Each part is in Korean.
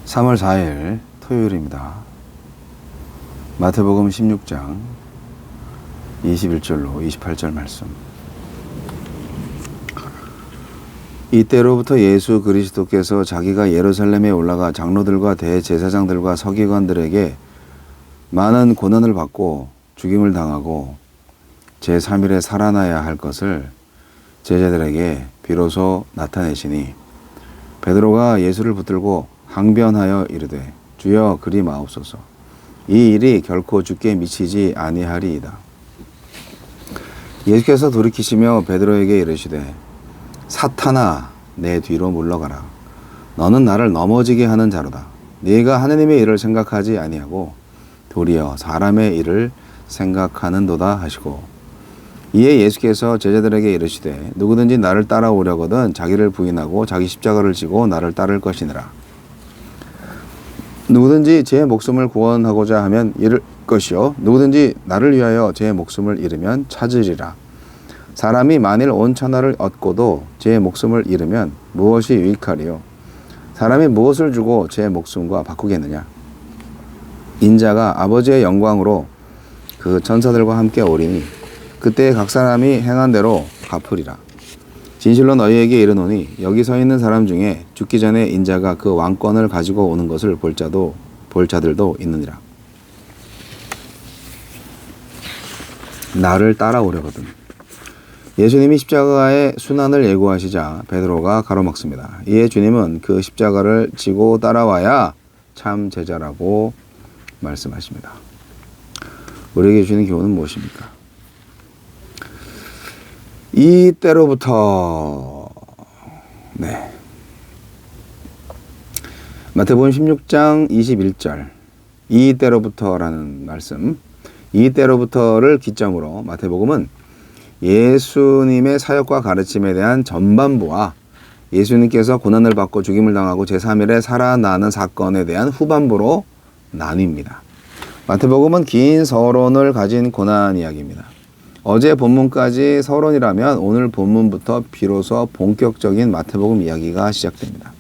3월 4일 토요일입니다. 마태복음 16장 21절로 28절 말씀. 이때로부터 예수 그리스도께서 자기가 예루살렘에 올라가 장로들과 대제사장들과 서기관들에게 많은 고난을 받고 죽임을 당하고 제3일에 살아나야 할 것을 제자들에게 비로소 나타내시니 베드로가 예수를 붙들고 항변하여 이르되 주여 그리 마옵소서. 이 일이 결코 주께 미치지 아니하리이다. 예수께서 돌이키시며 베드로에게 이르시되 사탄아 내 뒤로 물러가라. 너는 나를 넘어지게 하는 자로다. 네가 하느님의 일을 생각하지 아니하고 도리어 사람의 일을 생각하는도다 하시고, 이에 예수께서 제자들에게 이르시되 누구든지 나를 따라오려거든 자기를 부인하고 자기 십자가를 지고 나를 따를 것이니라. 누구든지 제 목숨을 구원하고자 하면 잃을 것이요 누구든지 나를 위하여 제 목숨을 잃으면 찾으리라. 사람이 만일 온 천하를 얻고도 제 목숨을 잃으면 무엇이 유익하리요? 사람이 무엇을 주고 제 목숨과 바꾸겠느냐? 인자가 아버지의 영광으로 그 천사들과 함께 오리니 그때 각 사람이 행한 대로 갚으리라. 진실로 너희에게 이르노니 여기 서 있는 사람 중에 죽기 전에 인자가 그 왕권을 가지고 오는 것을 볼 자들도 있느니라. 나를 따라오려거든. 예수님이 십자가의 순환을 예고하시자 베드로가 가로막습니다. 이에 주님은 그 십자가를 지고 따라와야 참 제자라고 말씀하십니다. 우리에게 주는 교훈은 무엇입니까? 이때로부터 마태복음 16장 21절 이때로부터라는 말씀, 이때로부터를 기점으로 마태복음은 예수님의 사역과 가르침에 대한 전반부와 예수님께서 고난을 받고 죽임을 당하고 제3일에 살아나는 사건에 대한 후반부로 나뉩니다. 마태복음은 긴 서론을 가진 고난 이야기입니다. 어제 본문까지 서론이라면 오늘 본문부터 비로소 본격적인 마태복음 이야기가 시작됩니다.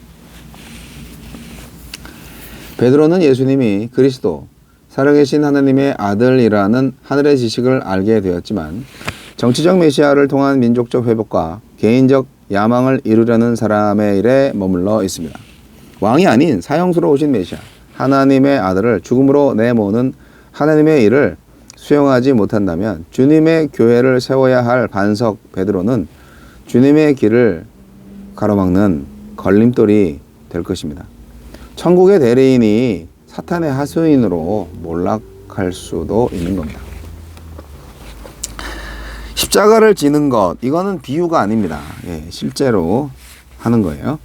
베드로는 예수님이 그리스도, 살아계신 하나님의 아들이라는 하늘의 지식을 알게 되었지만 정치적 메시아를 통한 민족적 회복과 개인적 야망을 이루려는 사람의 일에 머물러 있습니다. 왕이 아닌 사형수로 오신 메시아, 하나님의 아들을 죽음으로 내모는 하나님의 일을 수용하지 못한다면 주님의 교회를 세워야 할 반석 베드로는 주님의 길을 가로막는 걸림돌이 될 것입니다. 천국의 대리인이 사탄의 하수인으로 몰락할 수도 있는 겁니다. 십자가를 지는 것, 이거는 비유가 아닙니다. 실제로 하는 거예요.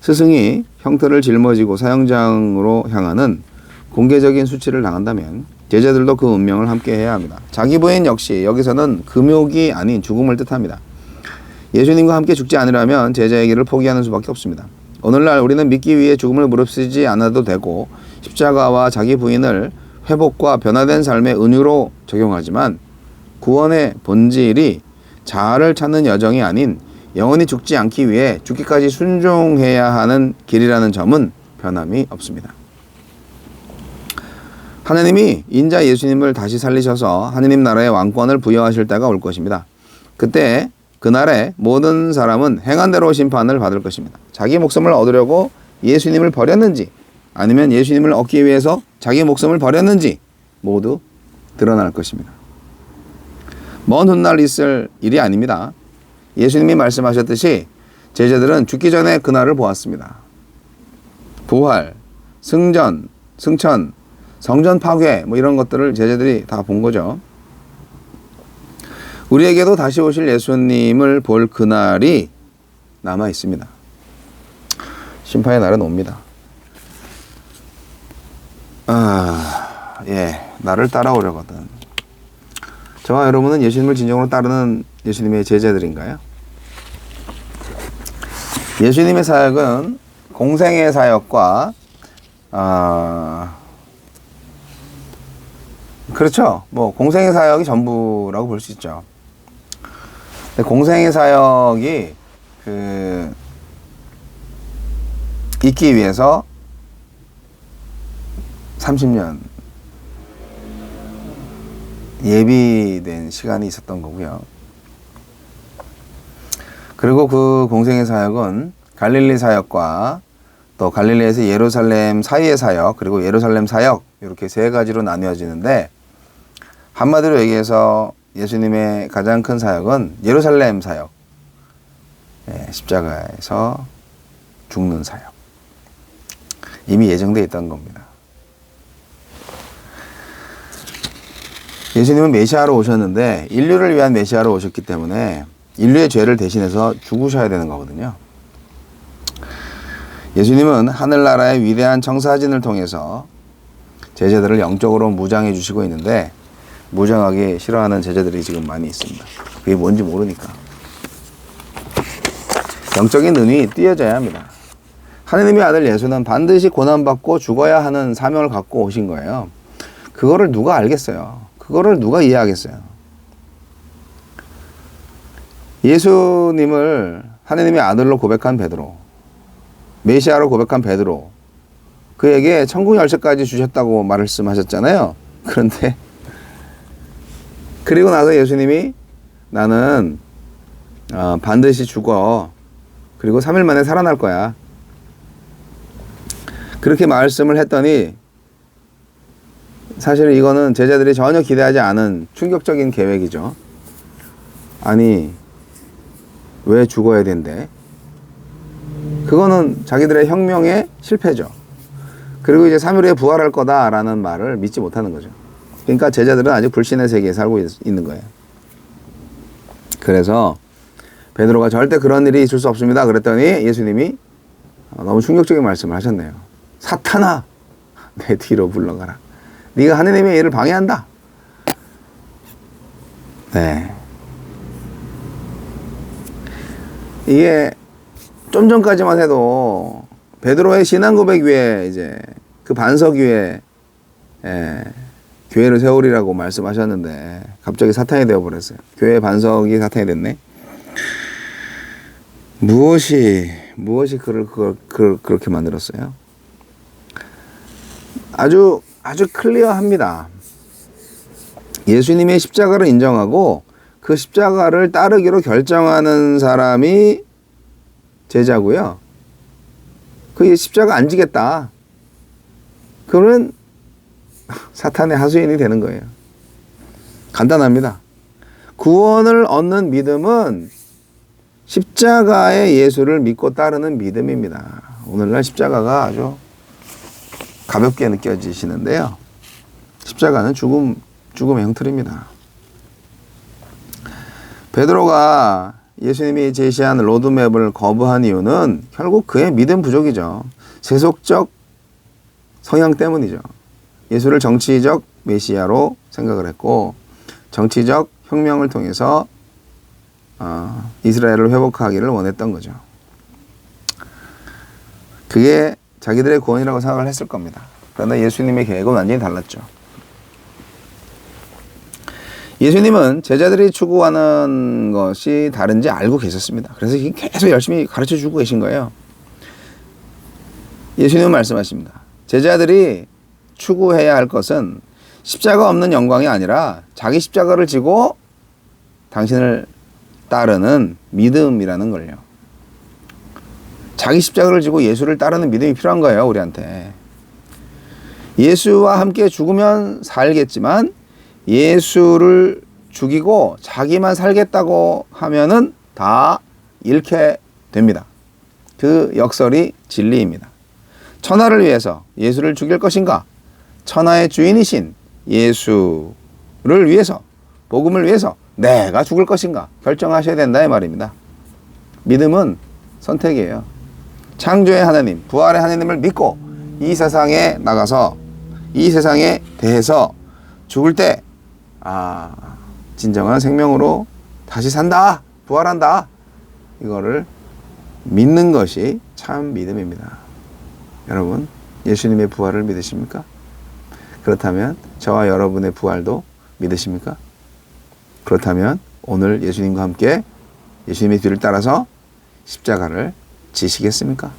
스승이 형틀을 짊어지고 사형장으로 향하는 공개적인 수치를 당한다면 제자들도 그 운명을 함께 해야 합니다. 자기 부인 역시 여기서는 금욕이 아닌 죽음을 뜻합니다. 예수님과 함께 죽지 않으려면 제자의 길을 포기하는 수밖에 없습니다. 오늘날 우리는 믿기 위해 죽음을 무릅쓰지 않아도 되고 십자가와 자기 부인을 회복과 변화된 삶의 은유로 적용하지만 구원의 본질이 자아를 찾는 여정이 아닌 영원히 죽지 않기 위해 죽기까지 순종해야 하는 길이라는 점은 변함이 없습니다. 하나님이 인자 예수님을 다시 살리셔서 하느님 나라의 왕권을 부여하실 때가 올 것입니다. 그때 그날에 모든 사람은 행한 대로 심판을 받을 것입니다. 자기 목숨을 얻으려고 예수님을 버렸는지 아니면 예수님을 얻기 위해서 자기 목숨을 버렸는지 모두 드러날 것입니다. 먼 훗날 있을 일이 아닙니다. 예수님이 말씀하셨듯이 제자들은 죽기 전에 그날을 보았습니다. 부활, 승전, 승천, 성전 파괴 이런 것들을 제자들이 다 본 거죠. 우리에게도 다시 오실 예수님을 볼 그날이 남아 있습니다. 심판의 날은 옵니다. 나를 따라오려거든. 저와 여러분은 예수님을 진정으로 따르는 예수님의 제자들인가요? 예수님의 사역은 공생의 사역과 그렇죠. 공생의 사역이 전부라고 볼 수 있죠. 근데 공생의 사역이 있기 위해서 30년 예비된 시간이 있었던 거고요. 그리고 그 공생의 사역은 갈릴리 사역과 또 갈릴리에서 예루살렘 사이의 사역, 그리고 예루살렘 사역, 이렇게 세 가지로 나뉘어지는데, 한마디로 얘기해서 예수님의 가장 큰 사역은 예루살렘 사역, 십자가에서 죽는 사역, 이미 예정되어 있던 겁니다. 예수님은 메시아로 오셨는데 인류를 위한 메시아로 오셨기 때문에 인류의 죄를 대신해서 죽으셔야 되는 거거든요. 예수님은 하늘나라의 위대한 청사진을 통해서 제자들을 영적으로 무장해 주시고 있는데, 무장하기 싫어하는 제자들이 지금 많이 있습니다. 그게 뭔지 모르니까. 영적인 눈이 띄어져야 합니다. 하느님의 아들 예수는 반드시 고난받고 죽어야 하는 사명을 갖고 오신 거예요. 그거를 누가 알겠어요? 그거를 누가 이해하겠어요? 예수님을 하느님의 아들로 고백한 베드로, 메시아로 고백한 베드로, 그에게 천국 열쇠까지 주셨다고 말씀하셨잖아요. 그런데 그리고 나서 예수님이 나는 반드시 죽어, 그리고 3일 만에 살아날 거야, 그렇게 말씀을 했더니, 사실은 이거는 제자들이 전혀 기대하지 않은 충격적인 계획이죠. 아니, 왜 죽어야 된대? 그거는 자기들의 혁명의 실패죠. 그리고 이제 3일 후에 부활할 거다라는 말을 믿지 못하는 거죠. 그러니까 제자들은 아직 불신의 세계에 살고 있는 거예요. 그래서 베드로가 절대 그런 일이 있을 수 없습니다 그랬더니 예수님이 너무 충격적인 말씀을 하셨네요. 사탄아, 내 뒤로 물러가라. 네가 하느님의 일을 방해한다. 네. 이게 좀 전까지만 해도 베드로의 신앙 고백 위에 이제 그 반석 위에 교회를 세우리라고 말씀하셨는데 갑자기 사탄이 되어버렸어요. 교회의 반석이 사탄이 됐네. 무엇이 그를 그렇게 만들었어요? 아주 클리어합니다. 예수님의 십자가를 인정하고 그 십자가를 따르기로 결정하는 사람이 제자고요. 그 십자가 안 지겠다, 그러면 사탄의 하수인이 되는 거예요. 간단합니다. 구원을 얻는 믿음은 십자가의 예수를 믿고 따르는 믿음입니다. 오늘날 십자가가 아주 가볍게 느껴지시는데요. 십자가는 죽음의 형틀입니다. 베드로가 예수님이 제시한 로드맵을 거부한 이유는 결국 그의 믿음 부족이죠. 세속적 성향 때문이죠. 예수를 정치적 메시아로 생각을 했고, 정치적 혁명을 통해서 이스라엘을 회복하기를 원했던 거죠. 그게 자기들의 구원이라고 생각을 했을 겁니다. 그러나 예수님의 계획은 완전히 달랐죠. 예수님은 제자들이 추구하는 것이 다른지 알고 계셨습니다. 그래서 계속 열심히 가르쳐 주고 계신 거예요. 예수님은 말씀하십니다. 제자들이 추구해야 할 것은 십자가 없는 영광이 아니라 자기 십자가를 지고 당신을 따르는 믿음이라는 걸요. 자기 십자가를 지고 예수를 따르는 믿음이 필요한 거예요, 우리한테. 예수와 함께 죽으면 살겠지만 예수를 죽이고 자기만 살겠다고 하면은 다 잃게 됩니다. 그 역설이 진리입니다. 천하를 위해서 예수를 죽일 것인가? 천하의 주인이신 예수를 위해서, 복음을 위해서 내가 죽을 것인가? 결정하셔야 된다, 이 말입니다. 믿음은 선택이에요. 창조의 하나님, 부활의 하나님을 믿고 이 세상에 나가서 이 세상에 대해서 죽을 때 진정한 생명으로 다시 산다, 부활한다, 이거를 믿는 것이 참 믿음입니다. 여러분, 예수님의 부활을 믿으십니까? 그렇다면 저와 여러분의 부활도 믿으십니까? 그렇다면 오늘 예수님과 함께 예수님의 뒤를 따라서 십자가를 지시겠습니까?